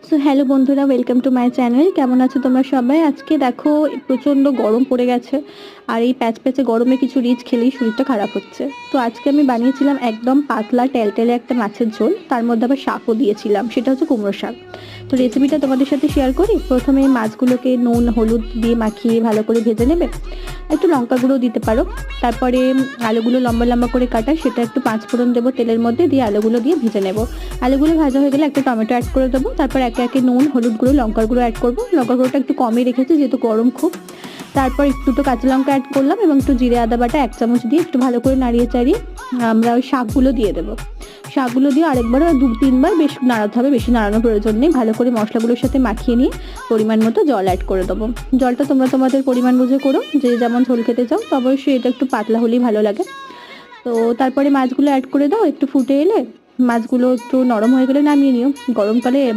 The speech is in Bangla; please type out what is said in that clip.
সো হ্যালো বন্ধুরা, ওয়েলকাম টু মাই চ্যানেল। কেমন আছো তোমরা সবাই? আজকে দেখো প্রচণ্ড গরম পড়ে গেছে, আর এই প্যাচপ্যাচে গরমে কিছু রিচ খেলেই শরীরটা খারাপ হচ্ছে। তো আজকে আমি বানিয়েছিলাম একদম পাতলা টেলটেলে একটা মাছের ঝোল, তার মধ্যে আবার শাকও দিয়েছিলাম, সেটা হচ্ছে কুমড়ো শাক। তো রেসিপিটা তোমাদের সাথে শেয়ার করি। প্রথমে এই মাছগুলোকে নুন হলুদ দিয়ে মাখিয়ে ভালো করে ভেজে নেবে, একটু লঙ্কা গুঁড়ো দিতে পারো। তারপরে আলুগুলো লম্বা লম্বা করে কাটা, সেটা একটু পাঁচফোড়ন দেবো তেলের মধ্যে, দিয়ে আলুগুলো দিয়ে ভেজে নেবো। আলুগুলো ভাজা হয়ে গেলে একটা টমেটো অ্যাড করে দেবো। তারপর একে একে নুন হলুদ গুঁড়ো লঙ্কার গুঁড়ো অ্যাড করবো। লঙ্কার গুঁড়োটা একটু কমই রেখেছি যেহেতু গরম খুব। তারপর একটু তো কাঁচা লঙ্কা অ্যাড করলাম এবং একটু জিরে আদা বাটা 1 চামচ দিয়ে একটু ভালো করে নাড়িয়ে চাড়িয়ে আমরা ওই শাকগুলো দিয়ে দেবো। শাকগুলো দিয়ে আরেকবার 2-3 বার বেশ নাড়াতে হবে, বেশি নাড়ানোর প্রয়োজন নেই। ভালো করে মশলাগুলোর সাথে মাখিয়ে নিয়ে পরিমাণ মতো জল অ্যাড করে দেবো। জলটা তোমরা তোমাদের পরিমাণ বুঝে করো, যে যেমন ঝোল খেতে চাও। তো অবশ্যই এটা একটু পাতলা হলেই ভালো লাগে। তো তারপরে মাছগুলো অ্যাড করে দাও, একটু ফুটে এলে মাছগুলো একটু নরম হয়ে গেলে নামিয়ে নিও। গরমকালে এমন